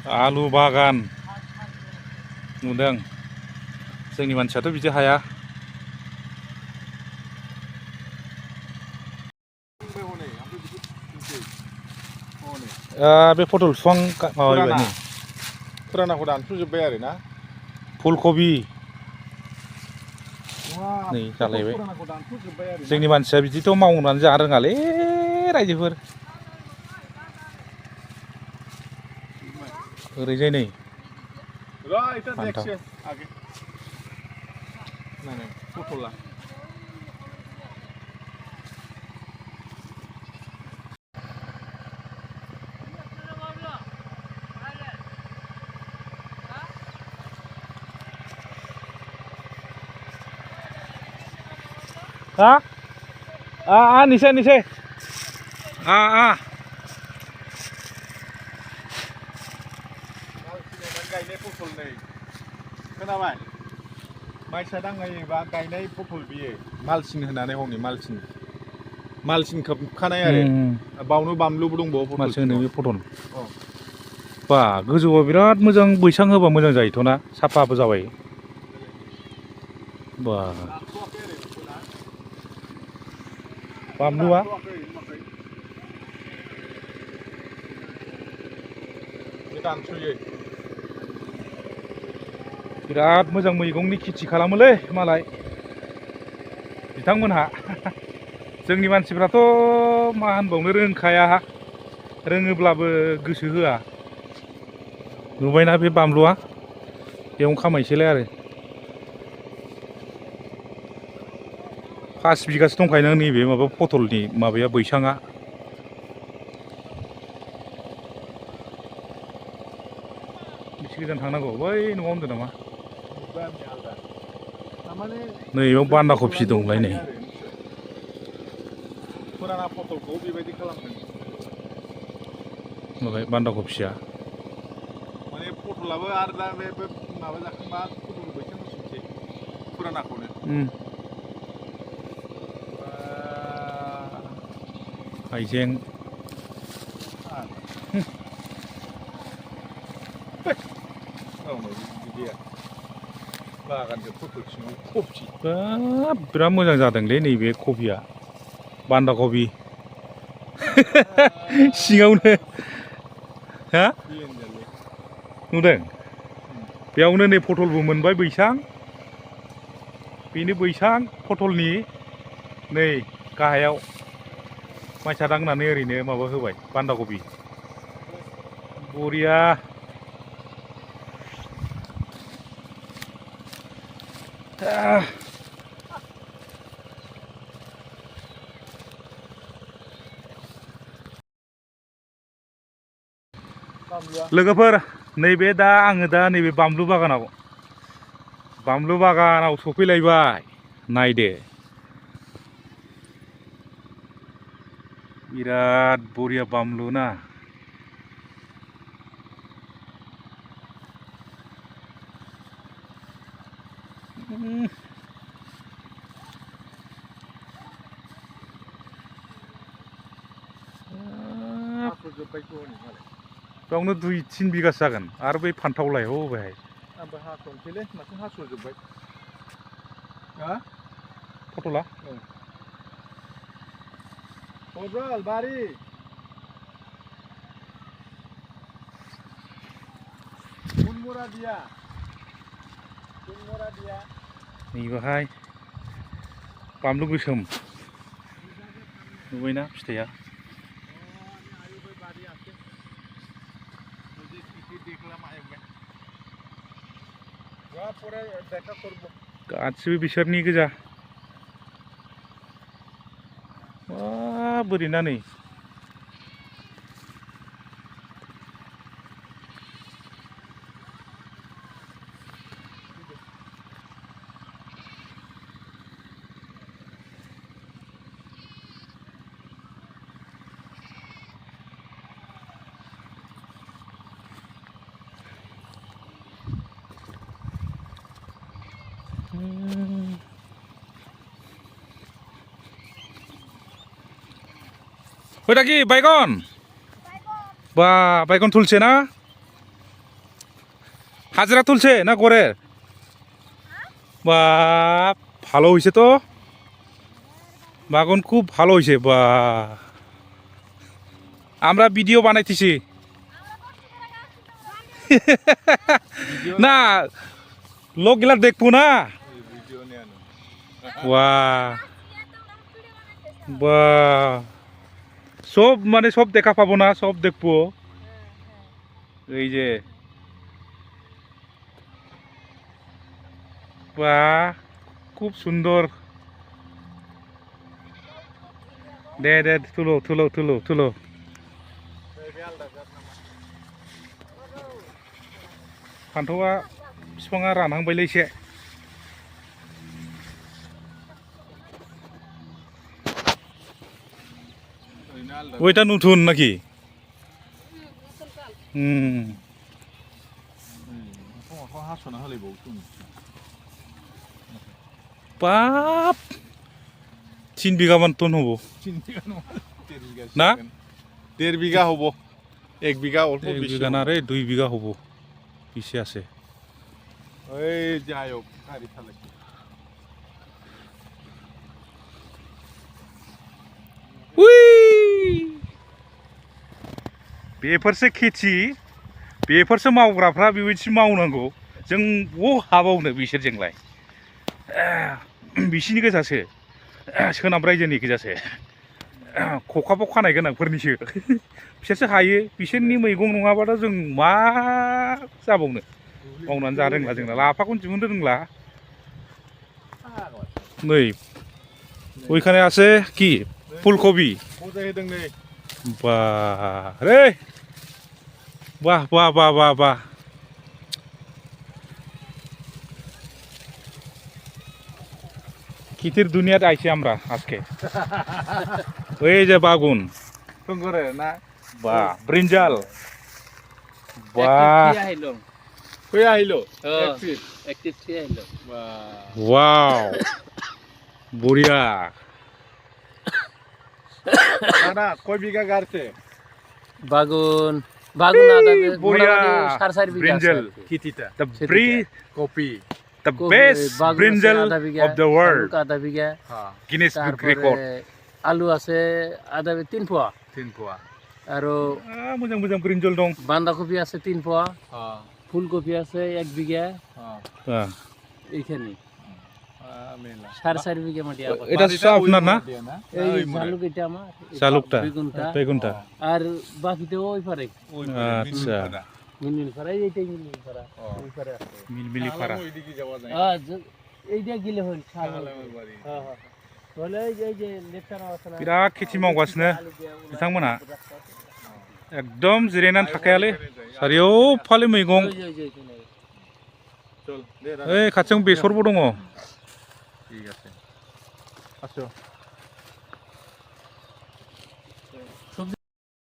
आलु बागान नुदों। जोंनि मानसियाथ' बिदि हाया। बे पटल बिफां माबाबाय नै फुरानाखौ दानस'जोब्बाय आरो ना फुलकबि नै जालायबाय। जोंनि मानसिया बिदिथ' मावनानै जानो रोङालै रायजोफोर। ओरैजाय नै फान्थाव पटला निसे निसे गायनाय पटल नै खोनाबाय माइसा दांनायबा गायनाय पटल बियो मालसिं होनानै हनै मालसिं खोबखानाय आरो बावनो बानलुबो दंबावो पटल सिङाव बे पटल औ बा गोजौआव बिराद मोजां बैसां होबा मोजां जायोथ' ना साफाबो जाबाय। बा बानलुआ दानस'यो बिराद मोजां मैगंनि खेथि खालामोलै मालाय बिथांमोनहा। जोंनि मानसिफ्राथ' मा होनबावनो रोंखाया रोङोब्लाबो गोसो होआ। नुबायना बे बानलुआ बेयावनो खामायसैलाय आरो 5 बिगासो दंखायो नैबे माबा पटलनि माबाया बैसाङा। बेसे गोजान थांनांगौ बै न'आव होनदों नामा? नैयाव बान्दा कफि दंलाय नै फुराना पटलखौ बेबायदि खालामदों माबाय बान्दा कफिया माने पटलाबो आरो दा बे माबा जाखांबा पटल बैसां होफिनसै फुरानाखौनो हाइजें बागानजों पटल सिङाव कफि बिराद मोजां जादोंलै नैबे कफिया बान्दा कफि सिङावनो हा नुदों बेयावनो नै पटलबो मोनबाय बैसां बेनो बैसां पटलनि नै गाहायाव माइसा दांनानै ओरैनो माबा होबाय बान्दा कफि बरिया। लोगोफोर नैबे दा आङो दा नैबे बानलु बागानाव सफैलायबाय नायदो बिराद बरिया बानलु ना बेयावनो 2-3 बिगासो जागोन आरो बै फान्थावलाय ह'बैहाय आंबो हास'नोसैलै माथो हास'जोब्बाय पटला पटल बारि मुनमुरा दिया नैबाहाय बानलु गोसोम नुबायना फिथाइया गासिबो बिसोरनि गोजा बोरैना नै ওটা কি বাইগন বা বাইগন তুলছে না হাজরা তুলছে না করে বা ভালো হয়েছে তো বাগান খুব ভালো হয়েছে বা আমরা ভিডিও বানাইতেছি না লোকগুলা দেখবো না ভিডিও নিয়ে আনো বা বা সব মানে সব দেখা পাবো না সব দেখবো এই যে বা খুব সুন্দর দে দে তুলো তুলো তুলো তুলো फान्थावा बिफाङा रानहांबायलै एसे ওইটা নতুন নাকি হাসনা হলাইबावो बाप 3 বিঘামান টন হবো 3 বিঘা নয় 1.5 বিঘা না 1.5 বিঘা হবো 1 বিঘা অল্প 1 বেশি বিঘা না রে 2 বিঘা হবো পিছে আছে ওই যাই হোক গাড়ি চালাচ্ছি बेफोरसो खेथि बेफोरसो मावग्राफ्रा बेबायदिसो मावनांगौ जों बबाव हाबावनो बिसोरजोंलाय बिसिनि गोजासो सोनाब रायजोनि गोजासो खखाबाव खानाय गोनांफोरनिसो बिसोरसो हायो बिसोरनि मैगं नङाबाथ' जों मा जाबावनो मावनानै जानो रोंला जोंना लाफाखौनो दिहुननो रोंला नै ওইখানে আছে কি ফুলকবি मोजाङै नै বাহ রে বাহ বাহ বাহ বাহ বাহ কিতির দুনিয়াতে আইছি আমরা আজকে ওই যে বাগুন করে না বাহ ব্রিঞ্জাল বাহ কই আইলো একটিভ থ্রি আইলো ওয়াও বড়িয়া দাদা কয় বিঘা গাড়ছে বাগুন বাগুন আদা বড়িয়া সাড়ে 4 বিঘা ব্রিঞ্জাল কিতিটা কপি the best brinjal of the world আদা বিঘা Guinness Book তারপরে record আলু আছে আদা 3 পোয়া 3 পোয়া আৰু मोजां मोजां ब्रिन्जल दं বাঁধাকপি আছে 3 পোয়া ফুলকপি আছে 1 বিঘা এইখানে মেলা 4.5 বিঘা মাটি আবাদ এটা সব আপনার না এই জালুক এটা আমার জালুকটা বেগুনটা বেগুনটা আর বাকিতে ওই পারে আচ্ছা মিলমিল পারে এইটাই মিলমিল পারা ওই পারে আছে মিলমিলি পারা ওইদিকে যাওয়া যায় এইটা গেলে হল হ্যাঁ হ্যাঁ বলে এই যে লেফটার আছে না बिराद खेथि मावगासिनो बिथांमोना एकदम जिरायनानै थाखायालै सारियौफाले मैगं চল দে ओइ खाथियाव बेसरबो दङ ঠিক আছে আসো